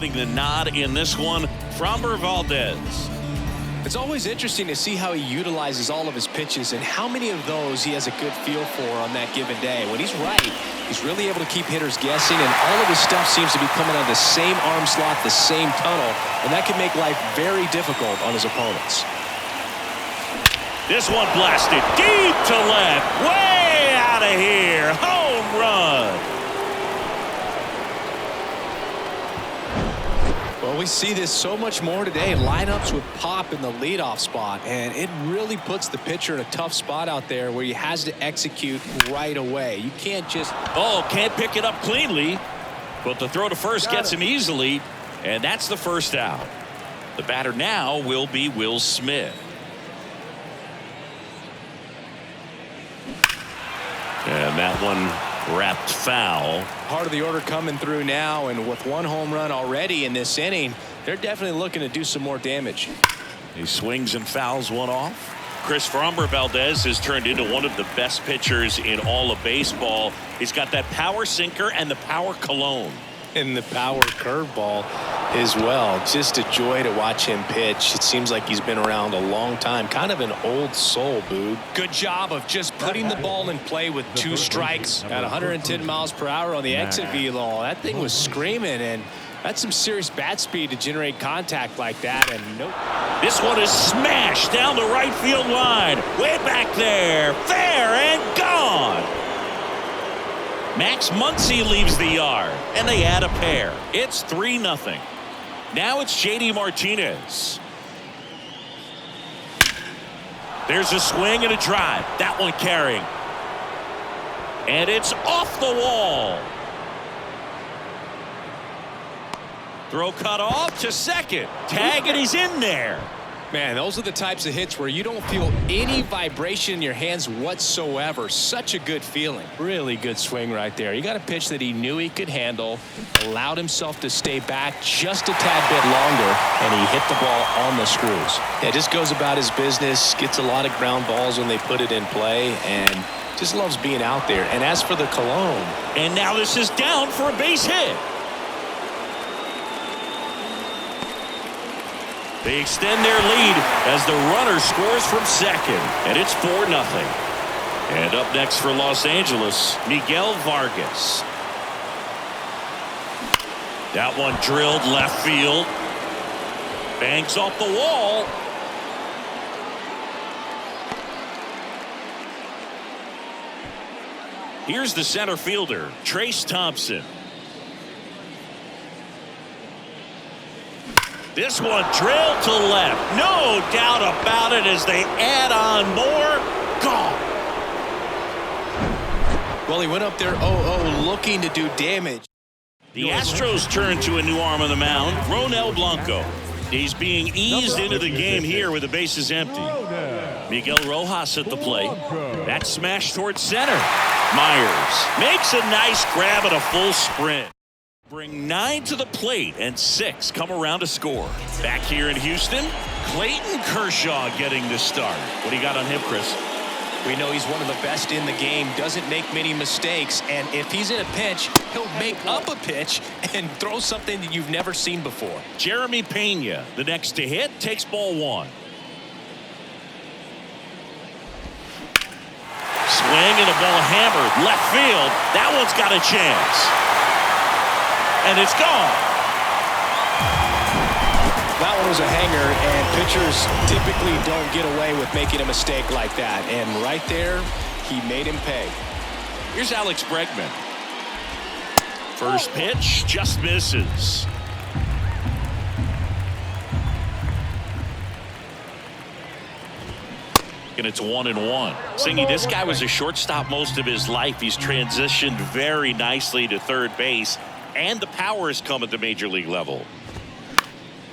The nod in this one, Framber Valdez. It's always interesting to see how he utilizes all of his pitches and how many of those he has a good feel for on that given day. When he's right, he's really able to keep hitters guessing, and all of his stuff seems to be coming out of the same arm slot, the same tunnel, and that can make life very difficult on his opponents. This one blasted deep to left, way out of here, home run. Well, we see this so much more today. Lineups with pop in the leadoff spot, and it really puts the pitcher in a tough spot out there where he has to execute right away. You can't just... can't pick it up cleanly, but the throw to first gets him easily, and that's the first out. The batter now will be Will Smith. And that one wrapped foul. Part of the order coming through now, and with one home run already in this inning, they're definitely looking to do some more damage. He swings and fouls one off. Chris Framber Valdez has turned into one of the best pitchers in all of baseball. He's got that power sinker and the power cologne. And the power curveball as well. Just a joy to watch him pitch. It seems like he's been around a long time. Kind of an old soul, Boog. Good job of just putting the ball in play with 2 strikes at 110 miles per hour on the exit velo. That thing was screaming, and that's some serious bat speed to generate contact like that. And nope. This one is smashed down the right field line. Way back there. Fair and gone. Max Muncy leaves the yard, and they add a pair. It's 3-0. Now it's J.D. Martinez. There's a swing and a drive. That one carrying. And it's off the wall. Throw cut off to second. Tag, and he's in there. Man, those are the types of hits where you don't feel any vibration in your hands whatsoever. Such a good feeling. Really good swing right there. You got a pitch that he knew he could handle, allowed himself to stay back just a tad bit longer, and he hit the ball on the screws. Yeah, just goes about his business, gets a lot of ground balls when they put it in play, and just loves being out there. And as for the cologne. And now this is down for a base hit. They extend their lead as the runner scores from second, and it's 4-0. And up next for Los Angeles, Miguel Vargas. That one drilled left field. Banks off the wall. Here's the center fielder, Trace Thompson. This one drilled to left. No doubt about it as they add on more. Gone. Well, he went up there 0-0 looking to do damage. The Astros turn to a new arm on the mound, Ronel Blanco. He's being eased into the game here with the bases empty. Miguel Rojas at the plate. That smash towards center. Myers makes a nice grab at a full sprint. Bring 9 to the plate and 6 come around to score. Back here in Houston, Clayton Kershaw getting the start. What do you got on him, Chris? We know he's one of the best in the game, doesn't make many mistakes, and if he's in a pinch, he'll make up a pitch and throw something that you've never seen before. Jeremy Pena, the next to hit, takes ball 1. Swing and a ball hammered left field. That one's got a chance. And it's gone. That one was a hanger, and pitchers typically don't get away with making a mistake like that. And right there, he made him pay. Here's Alex Bregman. First pitch just misses. And it's 1-1. Singy, this guy was a shortstop most of his life. He's transitioned very nicely to third base. And the power has come at the major league level.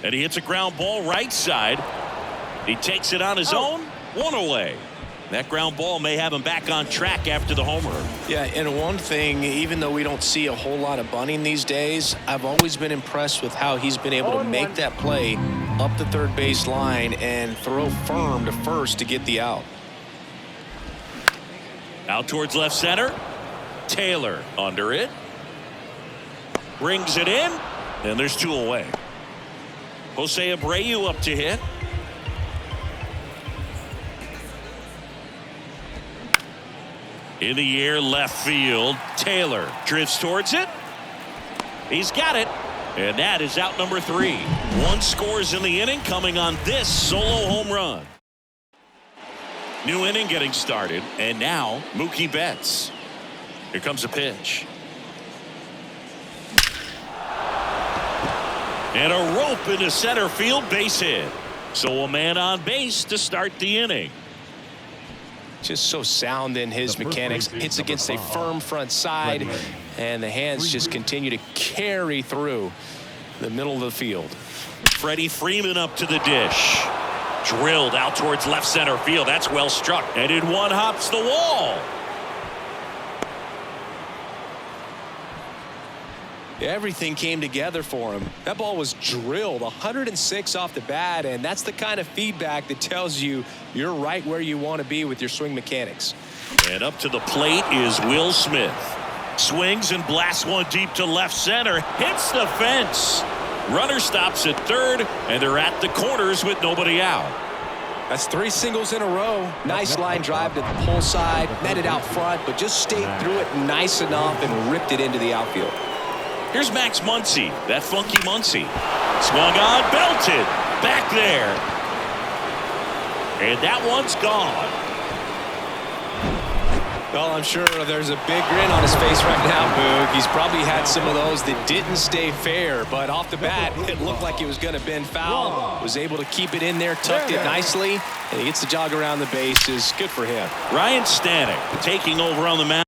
And he hits a ground ball right side. He takes it on his own. 1 away. That ground ball may have him back on track after the homer. Yeah, and one thing, even though we don't see a whole lot of bunting these days, I've always been impressed with how he's been able to make that play up the third base line and throw firm to first to get the out. Out towards left center. Taylor under it. Brings it in. And there's 2 away. Jose Abreu up to hit. In the air, left field. Taylor drifts towards it. He's got it. And that is out number 3. 1 scores in the inning, coming on this solo home run. New inning getting started. And now Mookie Betts. Here comes a pitch. And a rope into center field, base hit. So a man on base to start the inning. Just so sound in his mechanics. Hits against a firm front side, and the hands just continue to carry through the middle of the field. Freddie Freeman up to the dish. Drilled out towards left center field. That's well struck. And in one hops the wall. Everything came together for him. That ball was drilled 106 off the bat, and that's the kind of feedback that tells you you're right where you want to be with your swing mechanics. And up to the plate is Will Smith. Swings and blasts one deep to left center. Hits the fence. Runner stops at third, and they're at the corners with nobody out. That's 3 singles in a row. Nice line drive to the pull side. Met it out front, but just stayed through it nice enough and ripped it into the outfield. Here's Max Muncy, that funky Muncy. Swung on, belted, back there. And that one's gone. Well, I'm sure there's a big grin on his face right now, Boog. He's probably had some of those that didn't stay fair, but off the bat, it looked like it was going to bend foul. Was able to keep it in there, tucked it nicely, and he gets the jog around the bases. Good for him. Ryan Stanek taking over on the mound.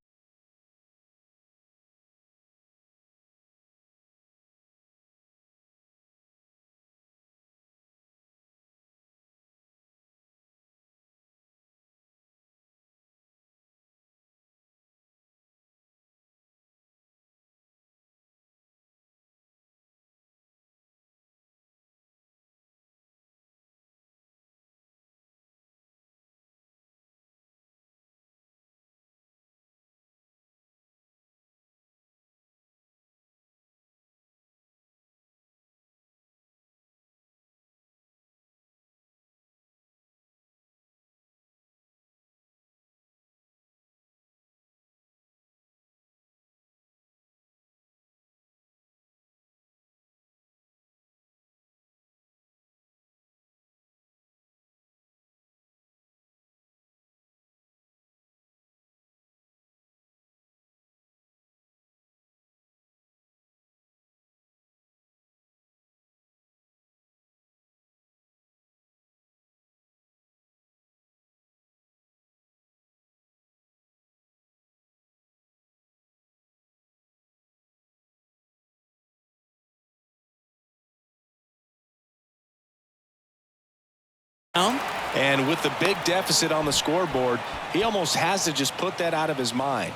And with the big deficit on the scoreboard, he almost has to just put that out of his mind.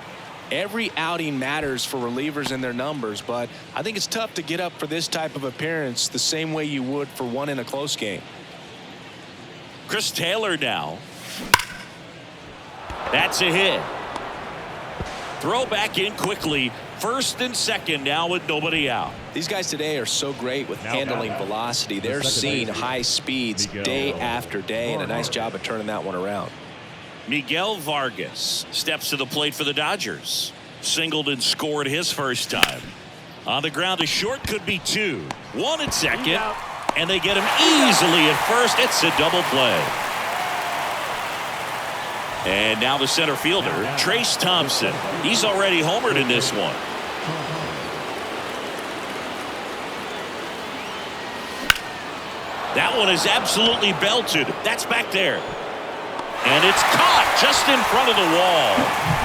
Every outing matters for relievers and their numbers, but I think it's tough to get up for this type of appearance the same way you would for one in a close game. Chris Taylor now. That's a hit. Throw back in quickly. First and second now with nobody out. These guys today are so great with handling velocity. They're seeing high speeds day after day, and a nice job of turning that one around. Miguel Vargas steps to the plate for the Dodgers. Singled and scored his first time. On the ground to short, could be 2. 1 at second, and they get him easily at first. It's a double play. And now the center fielder, Trace Thompson. He's already homered in this one. That one is absolutely belted. That's back there. And it's caught just in front of the wall.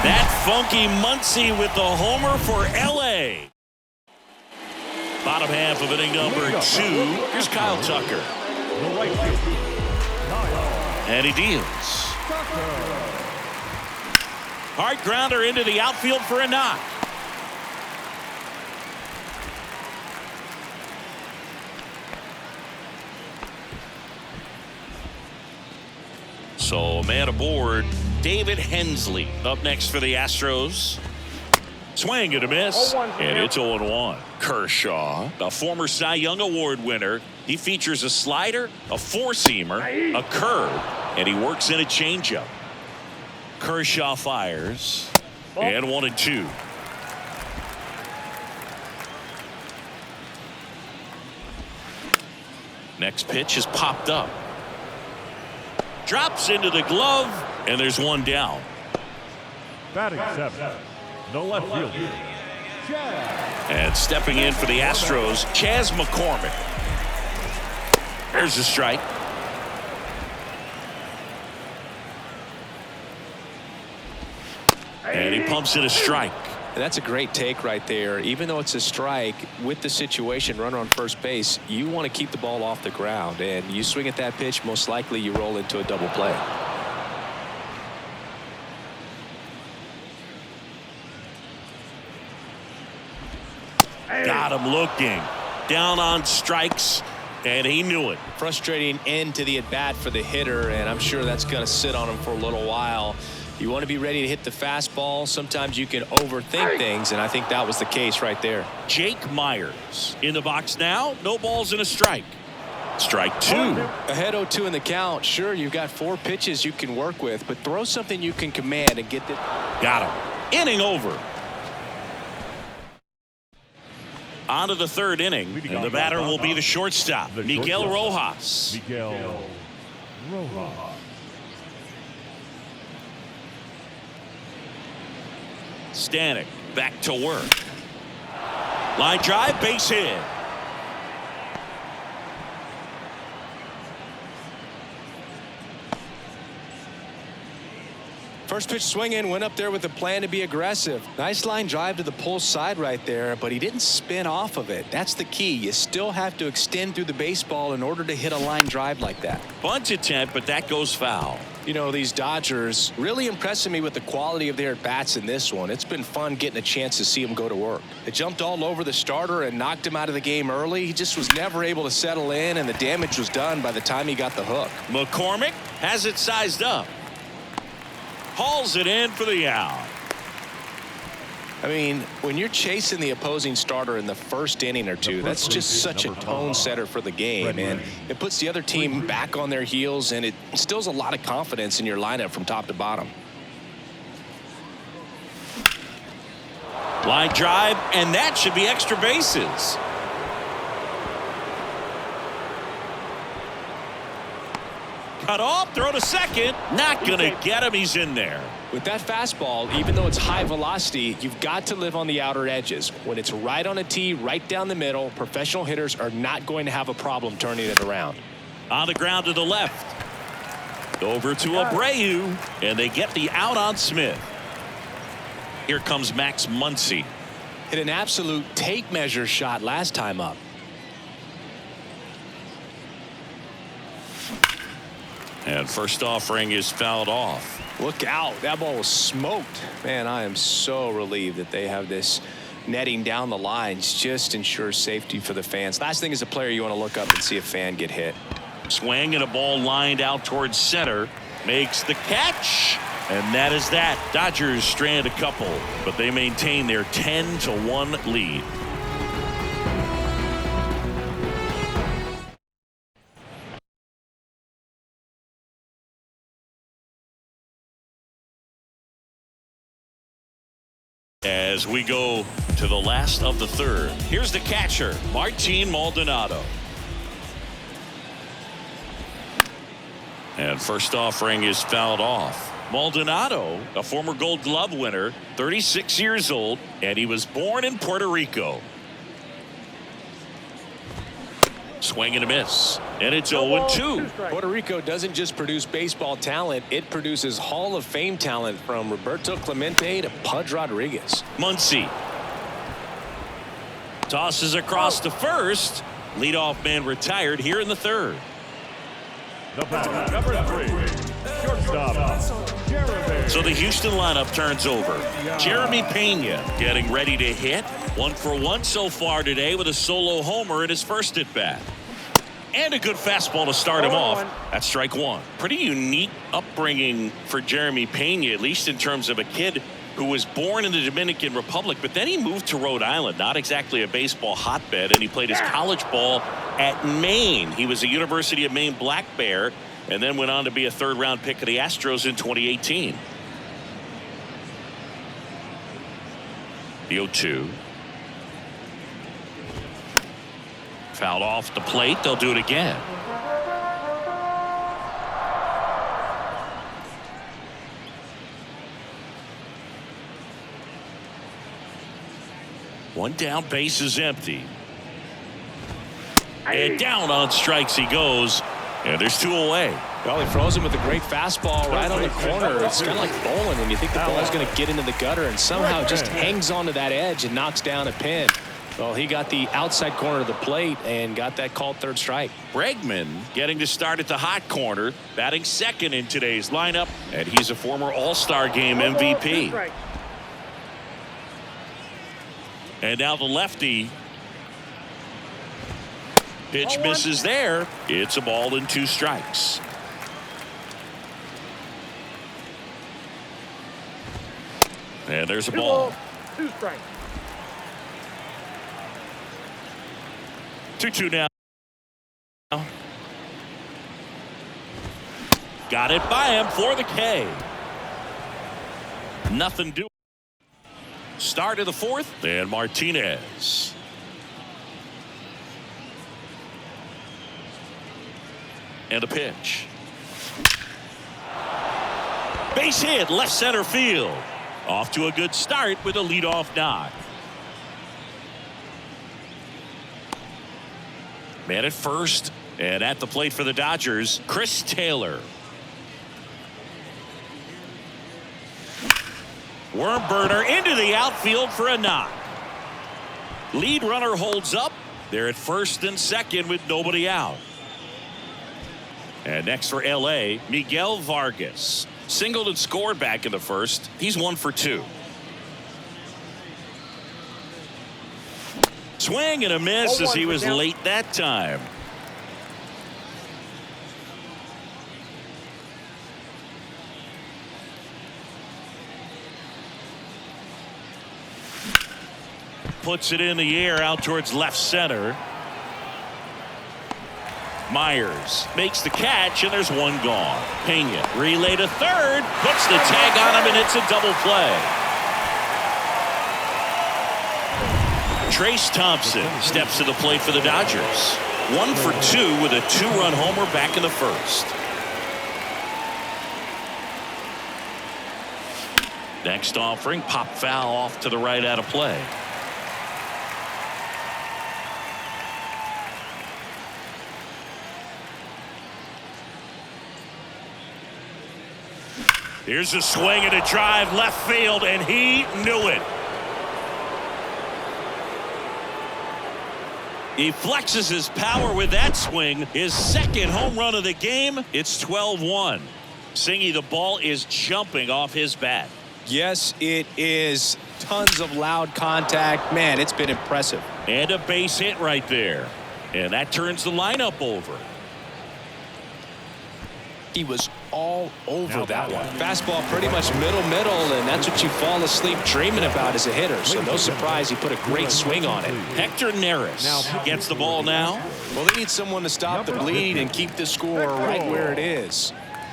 That funky Muncy with the homer for L.A. Bottom half of inning number 2. Here's Kyle Tucker. And he deals. Hard grounder into the outfield for a knock. So a man aboard, David Hensley up next for the Astros. Swing and a miss. And it's 0-1. Kershaw, a former Cy Young Award winner. He features a slider, a four-seamer, a curve, and he works in a changeup. Kershaw fires. And 1-2. Next pitch is popped up. Drops into the glove, and there's one down. Batting 7, the left fielder. And stepping in for the Astros, Chas McCormick. There's a strike. And he pumps it a strike. That's a great take right there. Even though it's a strike, with the situation, runner on first base, you want to keep the ball off the ground. And you swing at that pitch, most likely you roll into a double play. Got him looking. Down on strikes, and he knew it. Frustrating end to the at-bat for the hitter, and I'm sure that's going to sit on him for a little while. You want to be ready to hit the fastball. Sometimes you can overthink things, and I think that was the case right there. Jake Myers in the box now. No balls and a strike. Strike 2. Ahead 0-2 in the count. Sure, you've got 4 pitches you can work with, but throw something you can command and get it. Got him. Inning over. On to the third inning, and the batter will be the shortstop, Miguel Rojas. Miguel Rojas. Stanek back to work. Line drive, base hit. First pitch swinging, went up there with a plan to be aggressive. Nice line drive to the pull side right there, but he didn't spin off of it. That's the key. You still have to extend through the baseball in order to hit a line drive like that. Bunt attempt, but that goes foul. You know, these Dodgers really impressing me with the quality of their bats in this one. It's been fun getting a chance to see them go to work. They jumped all over the starter and knocked him out of the game early. He just was never able to settle in, and the damage was done by the time he got the hook. McCormick has it sized up. Hauls it in for the out. I mean, when you're chasing the opposing starter in the first inning or two, that's just such a tone setter for the game, and it puts the other team back on their heels, and it instills a lot of confidence in your lineup from top to bottom. Line drive, and that should be extra bases. Cut off, throw to second. Not going to get him. He's in there. With that fastball, even though it's high velocity, you've got to live on the outer edges. When it's right on a tee, right down the middle, professional hitters are not going to have a problem turning it around. On the ground to the left. Over to Abreu, and they get the out on Smith. Here comes Max Muncy. Hit an absolute tape measure shot last time up. And first offering is fouled off. Look out. That ball was smoked. Man, I am so relieved that they have this netting down the lines. Just ensures safety for the fans. Last thing as a player, you want to look up and see a fan get hit. Swing and a ball lined out towards center. Makes the catch. And that is that. Dodgers strand a couple, but they maintain their 10-1 lead. As we go to the last of the third, here's the catcher, Martin Maldonado. And first offering is fouled off. Maldonado, a former Gold Glove winner, 36 years old, and he was born in Puerto Rico. Swing and a miss, and it's 0-2. Puerto Rico doesn't just produce baseball talent, it produces Hall of Fame talent from Roberto Clemente to Pudge Rodriguez. Muncy tosses across to first. Leadoff man retired here in the third. The batter, number 3, shortstop, Jeremy. So the Houston lineup turns over. Jeremy Pena getting ready to hit. 1 for 1 so far today with a solo homer in his first at bat. And a good fastball to start him off. That's strike 1. Pretty unique upbringing for Jeremy Pena, at least in terms of a kid who was born in the Dominican Republic, but then he moved to Rhode Island, not exactly a baseball hotbed, and he played his college ball at Maine. He was a University of Maine Black Bear and then went on to be a third-round pick of the Astros in 2018. The 0-2. Fouled off the plate. They'll do it again. One down, base is empty. And down on strikes he goes. And there's 2 away. Well, he throws him with a great fastball right on the corner. It's kind of like bowling when you think the ball's going to get into the gutter and somehow just hangs onto that edge and knocks down a pin. Well, he got the outside corner of the plate and got that called third strike. Bregman getting to start at the hot corner, batting second in today's lineup, and he's a former All-Star Game MVP. And now the lefty. Pitch misses there. It's a ball and 2 strikes. And there's a ball. 2 strikes. 2-2 now. Got it by him for the K. Nothing doing. Start of the 4th, and Martinez. And a pitch. Base hit, left center field. Off to a good start with a leadoff knock. Man at first, and at the plate for the Dodgers, Chris Taylor. Worm burner into the outfield for a knock. Lead runner holds up. They're at first and second with nobody out. And next for LA, Miguel Vargas. Singled and scored back in the first. He's 1 for 2. Swing and a miss as he was late that time. Puts it in the air out towards left center. Myers makes the catch, and there's 1 gone. Pena relay to third, puts the tag on him, and it's a double play. Trace Thompson steps to the plate for the Dodgers. 1 for 2 with a 2-run homer back in the first. Next offering, pop foul off to the right out of play. Here's a swing and a drive left field, and he knew it. He flexes his power with that swing. His 2nd home run of the game. It's 12-1. Singy, the ball is jumping off his bat. Yes, it is. Tons of loud contact. Man, it's been impressive. And a base hit right there. And that turns the lineup over. He was all over that one. Fastball pretty much middle, and that's what you fall asleep dreaming about as a hitter. So no surprise he put a great swing on it. Hector Neris gets the ball now. Well, they need someone to stop the bleed and keep the score right where it is.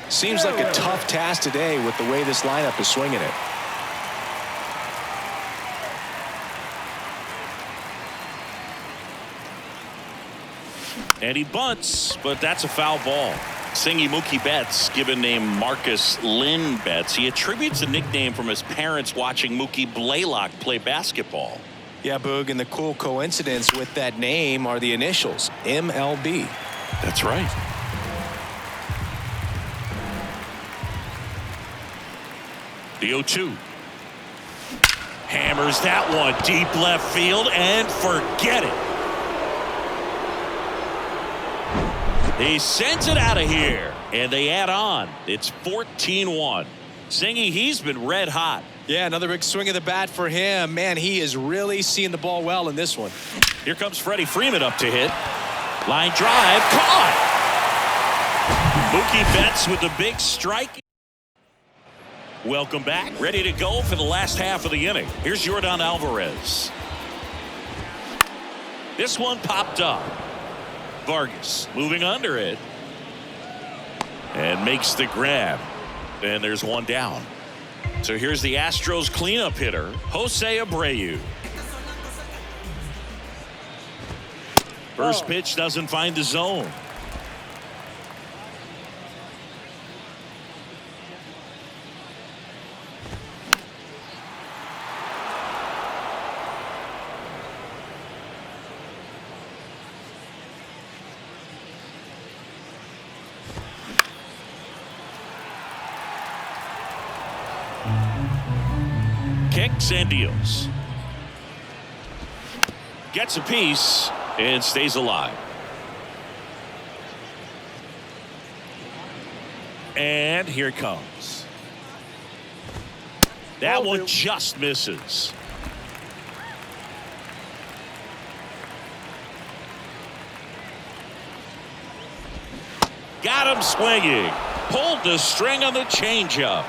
Seems like a tough task today with the way this lineup is swinging it. And he bunts, but that's a foul ball. Singy Mookie Betts, given name Marcus Lynn Betts. He attributes the nickname from his parents watching Mookie Blaylock play basketball. Yeah, Boog, and the cool coincidence with that name are the initials, MLB. That's right. The 0-2. Hammers that one deep left field and forget it. He sends it out of here, and they add on. It's 14-1. Singy, he's been red hot. Yeah, another big swing of the bat for him. Man, he is really seeing the ball well in this one. Here comes Freddie Freeman up to hit. Line drive, caught. Mookie Betts with the big strike. Welcome back. Ready to go for the last half of the inning. Here's Yordan Alvarez. This one popped up. Vargas moving under it. And makes the grab. And there's one down. So here's the Astros cleanup hitter, Jose Abreu. First pitch doesn't find the zone. Kicks and deals. Gets a piece and stays alive. And here it comes. That one just misses. Got him swinging. Pulled the string on the changeup.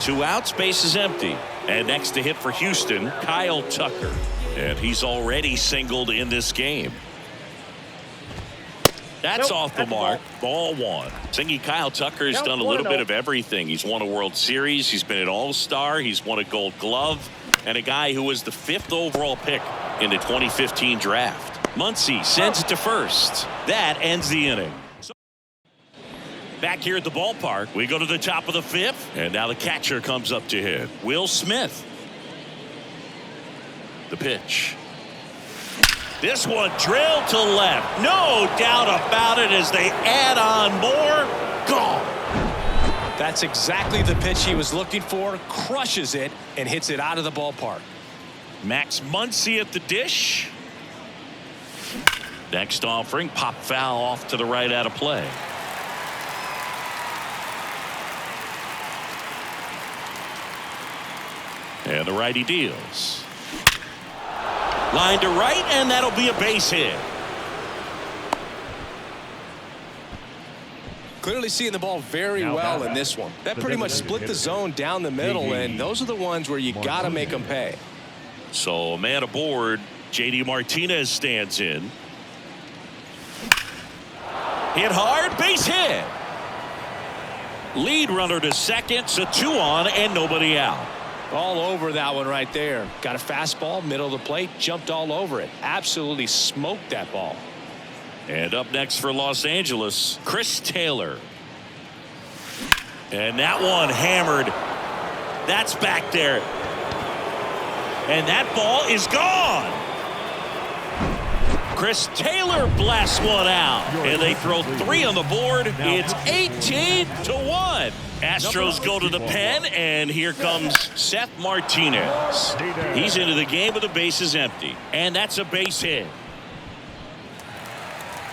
2 outs, base is empty. And next to hit for Houston, Kyle Tucker. And he's already singled in this game. That's off the mark. Ball 1. Singy Kyle Tucker has done a little bit of everything. He's won a World Series. He's been an All-Star. He's won a Gold Glove. And a guy who was the 5th overall pick in the 2015 draft. Muncy sends it to first. That ends the inning. Back here at the ballpark, we go to the top of the 5th, and now the catcher comes up to hit. Will Smith. The pitch. This one drilled to left. No doubt about it as they add on more. Gone. That's exactly the pitch he was looking for. Crushes it and hits it out of the ballpark. Max Muncy at the dish. Next offering, pop foul off to the right out of play. And the righty deals. Line to right, and that'll be a base hit. Clearly seeing the ball very well in this one. That pretty much split the zone down the middle, and those are the ones where you got to make them pay. So a man aboard. JD Martinez stands in. Hit hard, base hit. Lead runner to second, so 2 on and nobody out. All over that one right there. Got a fastball, middle of the plate, jumped all over it. Absolutely smoked that ball. And up next for Los Angeles, Chris Taylor. And that one hammered. That's back there. And that ball is gone. Chris Taylor blasts one out. And they throw 3 on the board. It's 18-1. Astros go to the pen, and here comes Seth Martinez. He's into the game with the bases empty. And that's a base hit.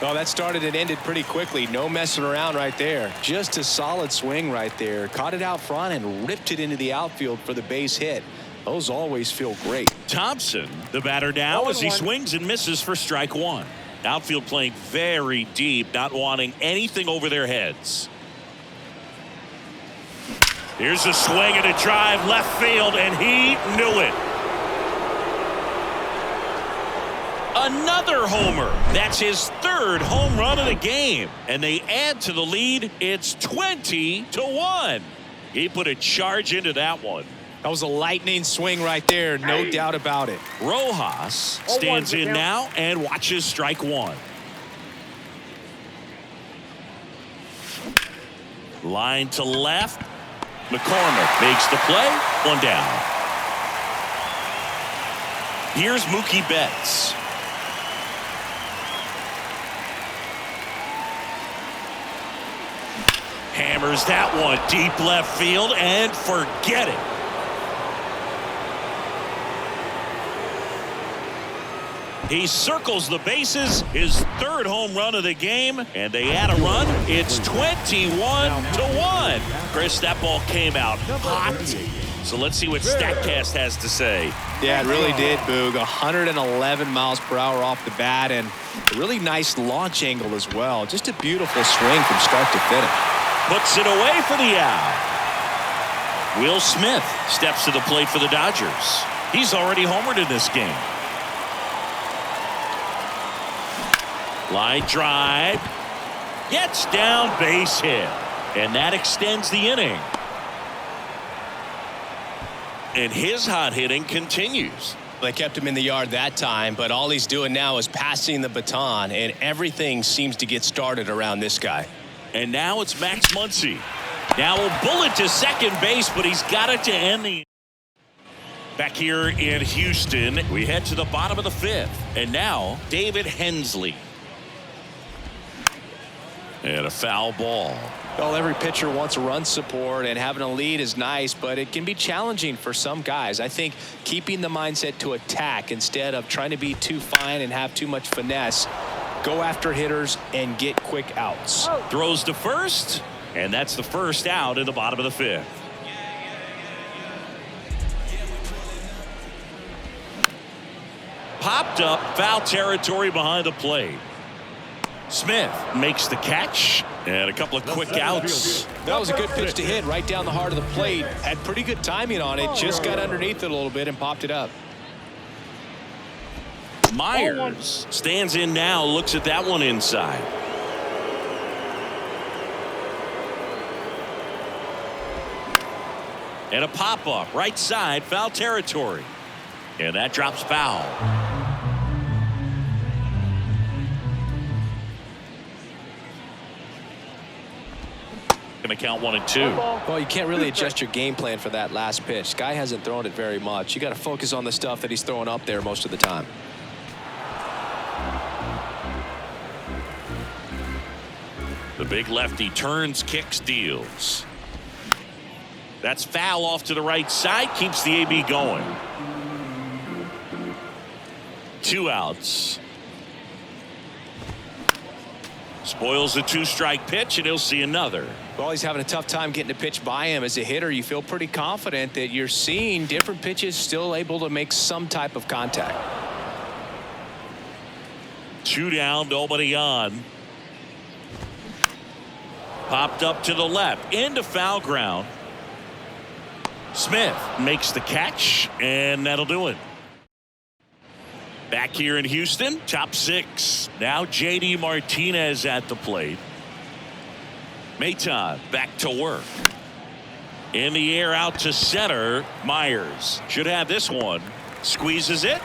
Well, that started and ended pretty quickly. No messing around right there. Just a solid swing right there. Caught it out front and ripped it into the outfield for the base hit. Those always feel great. Thompson, the batter now, as he swings and misses for strike 1. Outfield playing very deep, not wanting anything over their heads. Here's a swing and a drive left field, and he knew it. Another homer. That's his 3rd home run of the game. And they add to the lead. It's 20-1. He put a charge into that one. That was a lightning swing right there. No doubt about it. Rojas stands in now and watches strike 1. Line to left. McCormick makes the play. 1 down. Here's Mookie Betts. Hammers that one deep left field and forget it. He circles the bases, his 3rd home run of the game, and they add a run. It's 21-1. Chris, that ball came out hot. So let's see what StatCast has to say. Yeah, it really did, Boog. 111 miles per hour off the bat, and a really nice launch angle as well. Just a beautiful swing from start to finish. Puts it away for the out. Will Smith steps to the plate for the Dodgers. He's already homered in this game. Line drive. Gets down, base hit. And that extends the inning. And his hot hitting continues. They kept him in the yard that time, but all he's doing now is passing the baton, and everything seems to get started around this guy. And now it's Max Muncy. Now a bullet to second base, but he's got it to end the. Back here in Houston, we head to the bottom of the fifth. And now David Hensley. And a foul ball. Well, every pitcher wants run support, and having a lead is nice, but it can be challenging for some guys. I think keeping the mindset to attack instead of trying to be too fine and have too much finesse. Go after hitters and get quick outs. Throws to first, and that's the first out in the bottom of the fifth. Popped up, foul territory behind the plate. Smith makes the catch, and a couple of quick outs. That was a good pitch to hit right down the heart of the plate. Had pretty good timing on it. Just got underneath it a little bit and popped it up. Myers stands in now, looks at that one inside. And a pop-up, right side, foul territory. And that drops foul. Going to count 1-2. Well, you can't really adjust your game plan for that last pitch. Guy hasn't thrown it very much. You got to focus on the stuff that he's throwing up there most of the time. The big lefty turns, kicks, deals. That's foul off to the right side, keeps the AB going. 2 outs. Spoils the 2-strike pitch, and he'll see another. Well, he's having a tough time getting a pitch by him. As a hitter, you feel pretty confident that you're seeing different pitches still able to make some type of contact. 2 down, nobody on. Popped up to the left, into foul ground. Smith makes the catch, and that'll do it. Back here in Houston, top 6. Now J.D. Martinez at the plate. Maton back to work. In the air out to center. Myers should have this one. Squeezes it.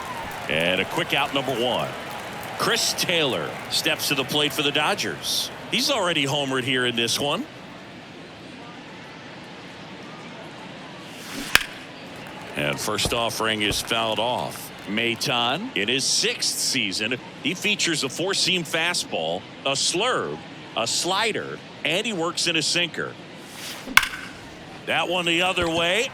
And a quick out, number 1. Chris Taylor steps to the plate for the Dodgers. He's already homered here in this one. And first offering is fouled off. Maton in his 6th season. He features a 4-seam fastball, a slurve, a slider, and he works in a sinker. That one the other way,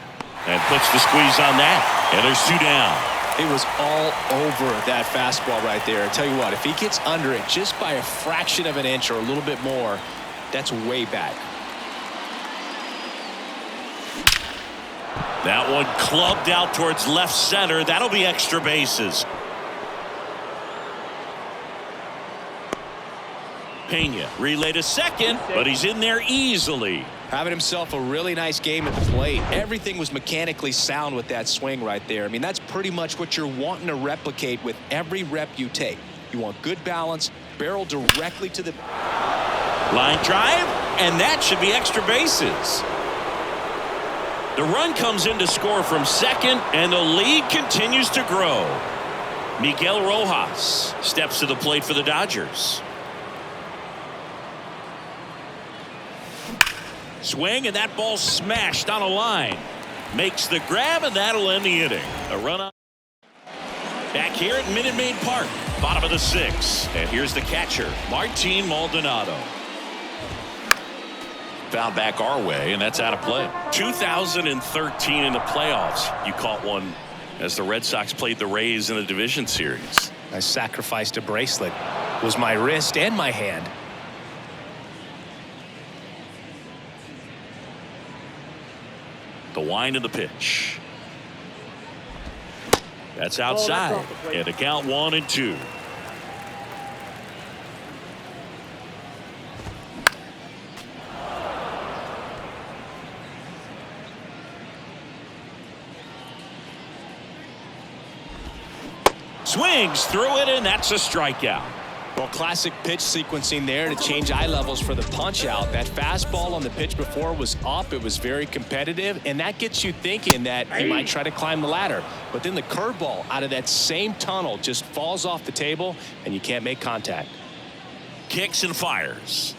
and puts the squeeze on that. And there's 2 down. It was all over that fastball right there. I tell you what, if he gets under it just by a fraction of an inch or a little bit more, that's way back. That one clubbed out towards left center. That'll be extra bases. Pena relay to second, but he's in there easily. Having himself a really nice game at the plate. Everything was mechanically sound with that swing right there. I mean, that's pretty much what you're wanting to replicate with every rep you take. You want good balance, barrel directly to the line drive, and that should be extra bases. The run comes in to score from second, and the lead continues to grow. Miguel Rojas steps to the plate for the Dodgers. Swing, and that ball smashed on a line. Makes the grab, and that'll end the inning. A run up. Back here at Minute Maid Park, bottom of the 6th. And here's the catcher, Martin Maldonado. Foul back our way, and that's out of play. 2013 in the playoffs. You caught one as the Red Sox played the Rays in the division series. I sacrificed a bracelet. It was my wrist and my hand. The wind of the pitch. That's outside. And to count 1-2. Swings through it, and that's a strikeout. Well, classic pitch sequencing there to change eye levels for the punch out. That fastball on the pitch before was up. It was very competitive, and that gets you thinking that he might try to climb the ladder. But then the curveball out of that same tunnel just falls off the table, and you can't make contact. Kicks and fires.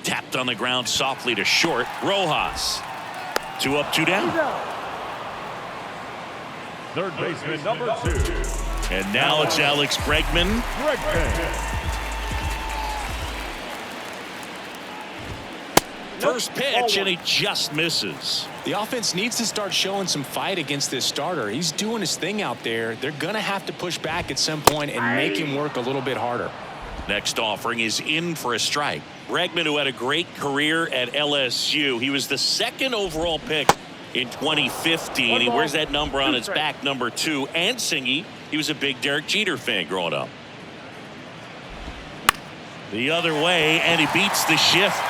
Tapped on the ground softly to short. Rojas. 2 up, 2 down. Third baseman number 2. And now it's Alex Bregman. First pitch, and he just misses. The offense needs to start showing some fight against this starter. He's doing his thing out there. They're going to have to push back at some point and make him work a little bit harder. Next offering is in for a strike. Bregman, who had a great career at LSU. He was the 2nd overall pick in 2015. He wears that number on his back, number 2. And Singy, he was a big Derek Jeter fan growing up. The other way, and he beats the shift.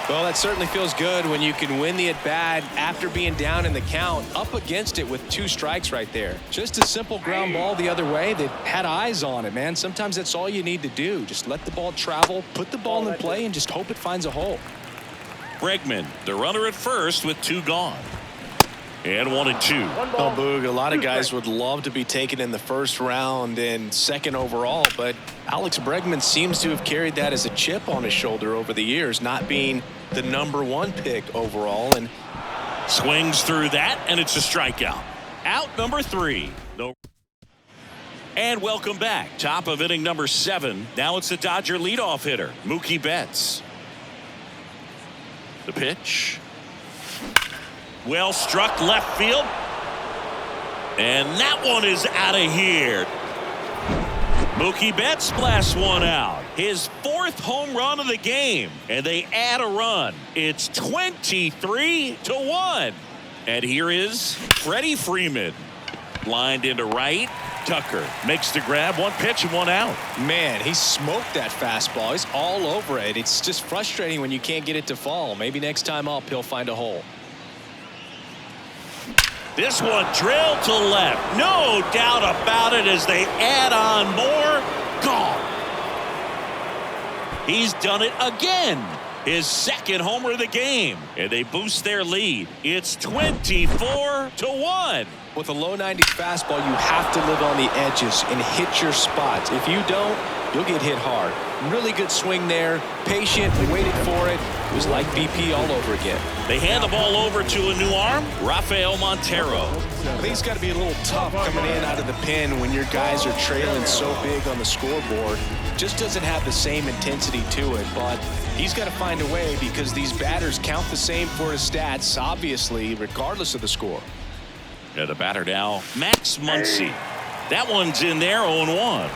Well, that certainly feels good when you can win the at-bat after being down in the count, up against it with 2 strikes right there. Just a simple ground ball the other way that had eyes on it, man. Sometimes that's all you need to do. Just let the ball travel, put the ball in play, and just hope it finds a hole. Bregman, the runner at first with 2 gone. And 1 and 2. Oh, Boog, a lot of guys would love to be taken in the first round and 2nd overall, but Alex Bregman seems to have carried that as a chip on his shoulder over the years, not being the number 1 pick overall. And swings through that, and it's a strikeout. Out number 3. No. And welcome back. Top of inning number 7. Now it's the Dodger leadoff hitter, Mookie Betts. The pitch. Well struck left field. And that one is out of here. Mookie Betts blasts one out. His 4th home run of the game. And they add a run. It's 23-1. And here is Freddie Freeman. Lined into right. Tucker makes the grab. 1 pitch and 1 out. Man, he smoked that fastball. He's all over it. It's just frustrating when you can't get it to fall. Maybe next time up he'll find a hole. This one drilled to left. No doubt about it as they add on more. Gone. He's done it again. His 2nd homer of the game. And they boost their lead. It's 24-1. With a low 90s fastball, you have to live on the edges and hit your spots. If you don't, you'll get hit hard. Really good swing there. Patient, waited for it. It was like BP all over again. They hand the ball over to a new arm, Rafael Montero. I think it's got to be a little tough coming in out of the pen when your guys are trailing so big on the scoreboard. Just doesn't have the same intensity to it, but he's got to find a way because these batters count the same for his stats, obviously, regardless of the score. Yeah, the batter now, Max Muncy. That one's in there, 0-1.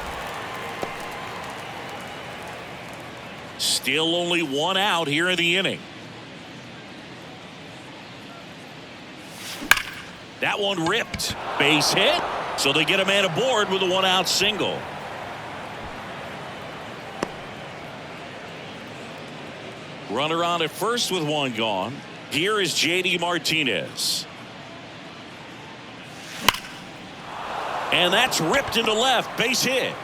Still only 1 out here in the inning. That one ripped. Base hit. So they get a man aboard with a 1-out single. Runner on at first with 1 gone. Here is J.D. Martinez. And that's ripped into left. Base hit.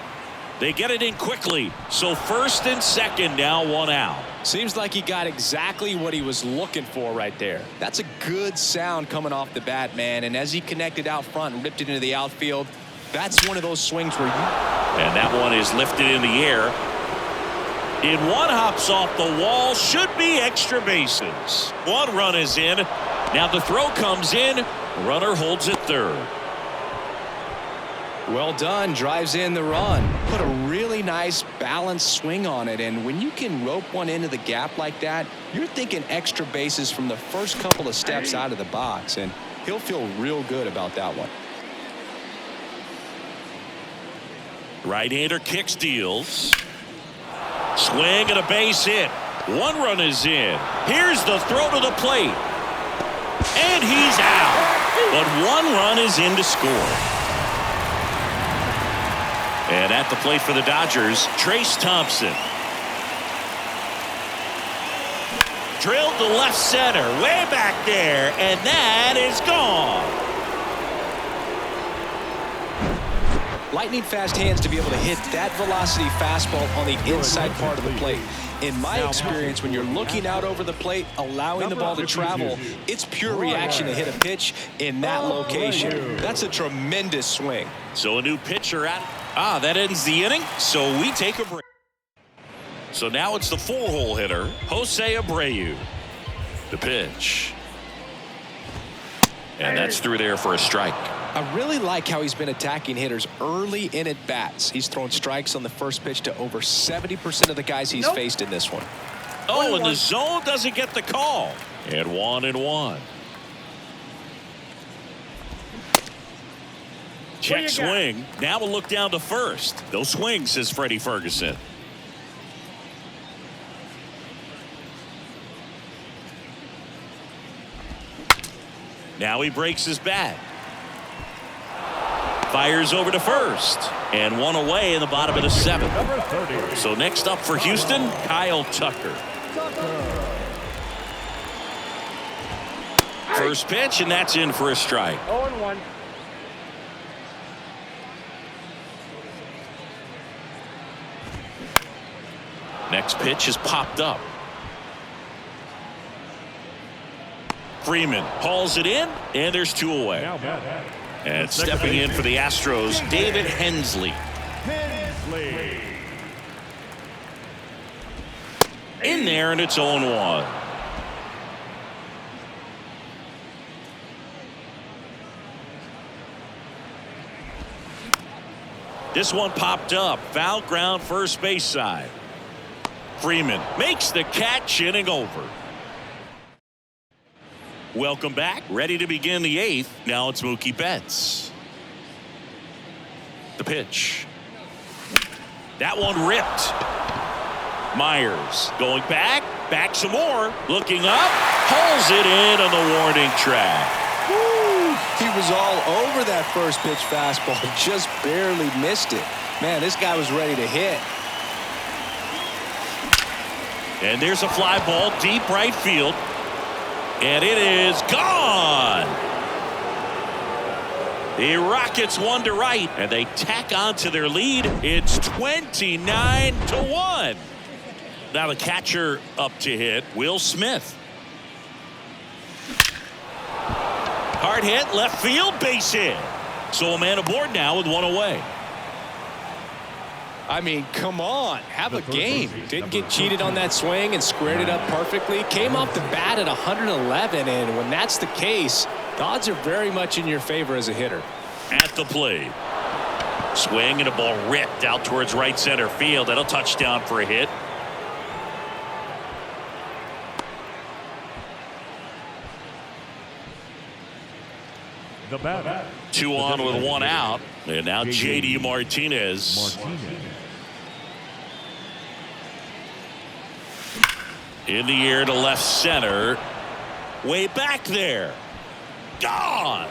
They get it in quickly. So 1st and 2nd now, 1 out. Seems like he got exactly what he was looking for right there. That's a good sound coming off the bat, man. And as he connected out front and ripped it into the outfield, that's one of those swings where you... And that one is lifted in the air. And 1 hops off the wall. Should be extra bases. 1 run is in. Now the throw comes in. Runner holds it 3rd. Well done. Drives in the run. Put a really nice balanced swing on it. And when you can rope one into the gap like that, you're thinking extra bases from the first couple of steps out of the box. And he'll feel real good about that one. Right-hander kicks, deals. Swing and a base hit. 1 run is in. Here's the throw to the plate. And he's out. But 1 run is in to score. And at the plate for the Dodgers, Trace Thompson. Drilled to left center, way back there, and that is gone. Lightning fast hands to be able to hit that velocity fastball on the inside part of the plate. In my experience, when you're looking out over the plate, allowing the ball to travel, it's pure reaction to hit a pitch in that location. That's a tremendous swing. So a new pitcher out. That ends the inning, so we take a break. So now it's the 4-hole hitter, Jose Abreu. The pitch. And that's through there for a strike. I really like how he's been attacking hitters early in at bats. He's thrown strikes on the first pitch to over 70% of the guys he's faced in this one. Oh, and the zone doesn't get the call. And 1-1. Check swing. Now we'll look down to first. No swing, says Freddie Ferguson. Now he breaks his bat. Fires over to first. And one away in the bottom of the 7th. So next up for Houston, Kyle Tucker. First pitch, and that's in for a strike. 0-1. Next pitch is popped up. Freeman hauls it in, and there's 2 away. And stepping in for the Astros, David Hensley. In there, and it's 0-1. This one popped up. Foul ground, first base side. Freeman makes the catch, inning over. Welcome back. Ready to begin the 8th. Now it's Mookie Betts. The pitch. That one ripped. Myers going back some more. Looking up. Hauls it in on the warning track. Woo! He was all over that first pitch fastball. Just barely missed it. Man, this guy was ready to hit. And there's a fly ball deep right field. And it is gone. The Rockets 1 to right, and they tack on to their lead. It's 29-1. Now the catcher up to hit, Will Smith. Hard hit, left field, base hit. So a man aboard now with 1 away. I mean, come on, have a game. Didn't get cheated on that swing and squared it up perfectly. Came off the bat at 111, and when that's the case, the odds are very much in your favor as a hitter. At the plate. Swing and a ball ripped out towards right center field. That'll touchdown for a hit. The batter. 2 on with 1 out. And now J.D. Martinez. In the air to left center. Way back there. Gone.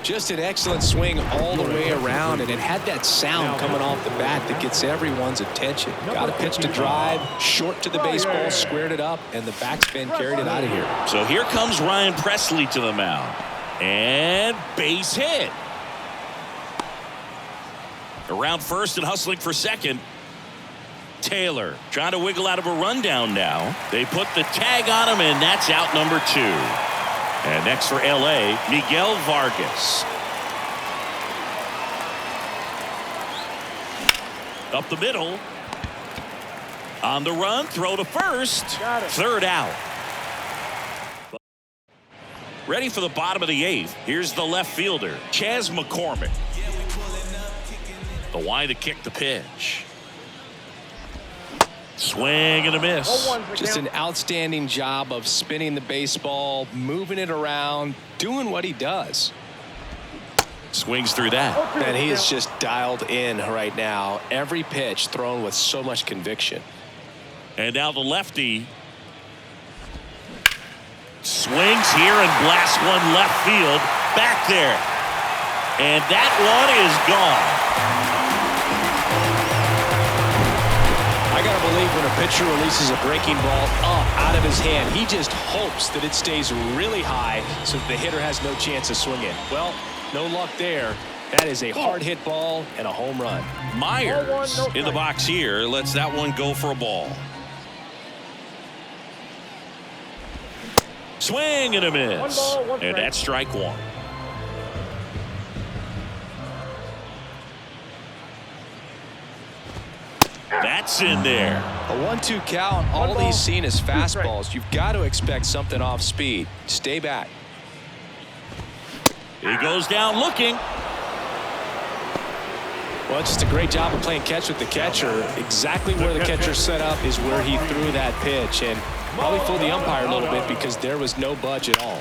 Just an excellent swing all the way around, and it had that sound coming off the bat that gets everyone's attention. Got a pitch to drive, short to the baseball, squared it up, and the backspin carried it out of here. So here comes Ryan Presley to the mound. And base hit. Around first and hustling for second. Taylor trying to wiggle out of a rundown now. They put the tag on him, and that's out number 2. And next for L.A., Miguel Vargas. Up the middle. On the run, throw to first. 3rd out. Ready for the bottom of the 8th. Here's the left fielder, Chas McCormick. The wind to kick the pitch. Swing and a miss. Just an outstanding job of spinning the baseball, moving it around, doing what he does. Swings through that. And he is just dialed in right now. Every pitch thrown with so much conviction. And now the lefty swings here and blasts one left field. Back there. And that one is gone. I I got to believe when a pitcher releases a breaking ball up out of his hand, he just hopes that it stays really high so that the hitter has no chance of swinging. Well, no luck there. That is a hard hit ball and a home run. Myers in the box here lets that one go for a ball. Swing and a miss. And that's strike one. That's in there. A 1-2 count. All he's seen is fastballs. You've got to expect something off speed. Stay back. He goes down looking. Well, it's just a great job of playing catch with the catcher. Exactly where the catcher set up is where he threw that pitch, and probably fooled the umpire a little bit because there was no budge at all.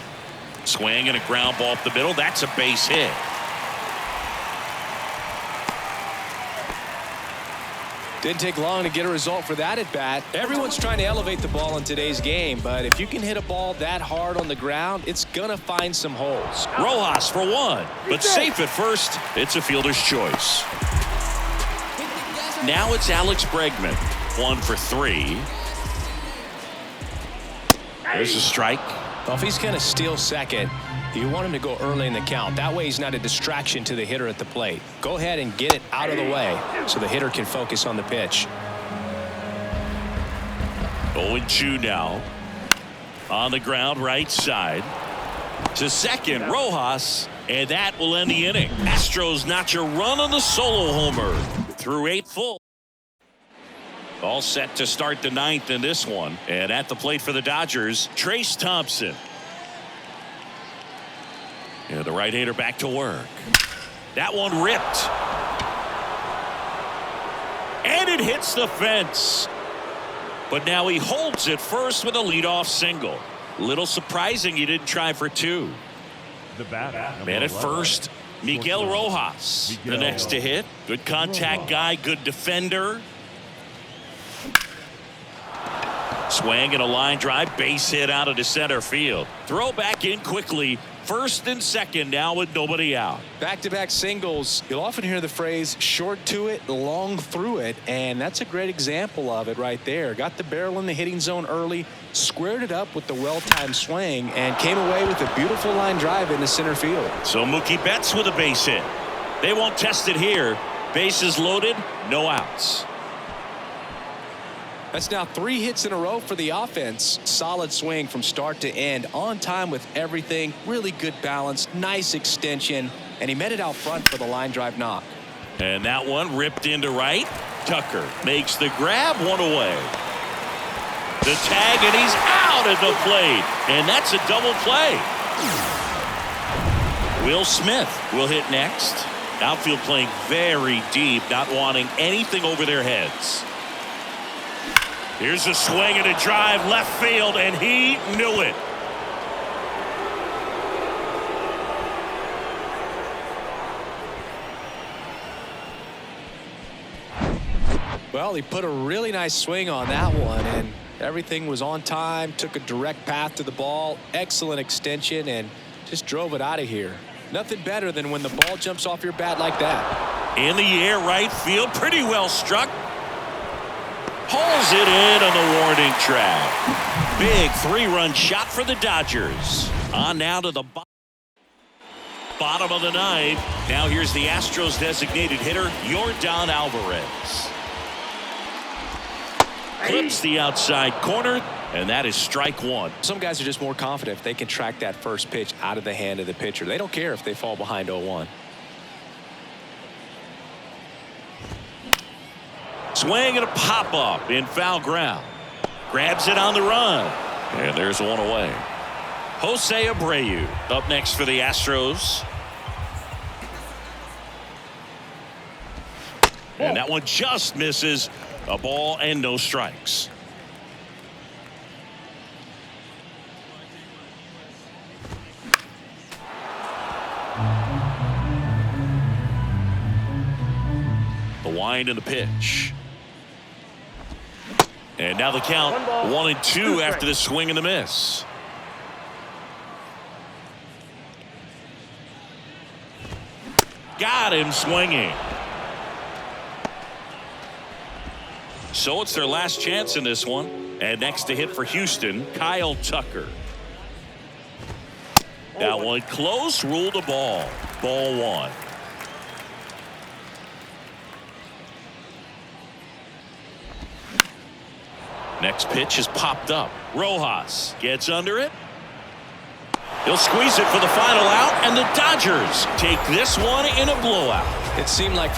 Swing and a ground ball up the middle. That's a base hit. Didn't take long to get a result for that at bat. Everyone's trying to elevate the ball in today's game, but if you can hit a ball that hard on the ground, it's gonna find some holes. Rojas for one, but safe at first. It's a fielder's choice. Now it's Alex Bregman, 1 for 3. There's a strike. Well, if he's going to steal second, you want him to go early in the count. That way he's not a distraction to the hitter at the plate. Go ahead and get it out of the way so the hitter can focus on the pitch. 0-2 now. On the ground, right side. To second, Rojas, and that will end the inning. Astros notch a run on the solo homer through 8 full. All set to start the 9th in this one. And at the plate for the Dodgers, Trace Thompson. And the right-hander back to work. That one ripped. And it hits the fence. But now he holds it first with a leadoff single. Little surprising he didn't try for 2. The bat. Man at first, Miguel Rojas. The next to hit. Good contact guy, good defender. Swing and a line drive, base hit out of the center field. Throw back in quickly. First and second now with nobody out. Back-to-back singles. You'll often hear the phrase short to it, long through it, and that's a great example of it right there. Got the barrel in the hitting zone early, squared it up with the well-timed swing, and came away with a beautiful line drive into center field. So Mookie Betts with a base hit. They won't test it here. Bases loaded, no outs. That's now 3 hits in a row for the offense. Solid swing from start to end. On time with everything. Really good balance. Nice extension. And he met it out front for the line drive knock. And that one ripped into right. Tucker makes the grab, one away. The tag, and he's out at the plate. And that's a double play. Will Smith will hit next. Outfield playing very deep, not wanting anything over their heads. Here's a swing and a drive left field, and he knew it. Well, he put a really nice swing on that one, and everything was on time. Took a direct path to the ball. Excellent extension, and just drove it out of here. Nothing better than when the ball jumps off your bat like that. In the air, right field, pretty well struck. Pulls it in on the warning track. Big 3-run shot for the Dodgers. On now to the bottom of the 9th. Now here's the Astros designated hitter, Yordan Alvarez. Clips the outside corner, and that is strike 1. Some guys are just more confident if they can track that first pitch out of the hand of the pitcher. They don't care if they fall behind 0-1. Swing and a pop-up in foul ground. Grabs it on the run. And there's one away. Jose Abreu up next for the Astros. And that one just misses. A ball and no strikes. The wind and the pitch. And now the count 1-2 after the swing and the miss. Got him swinging. So it's their last chance in this one. And next to hit for Houston, Kyle Tucker. That one close, ruled a ball. Ball one. Next pitch is popped up. Rojas gets under it. He'll squeeze it for the final out, and the Dodgers take this one in a blowout. It seemed like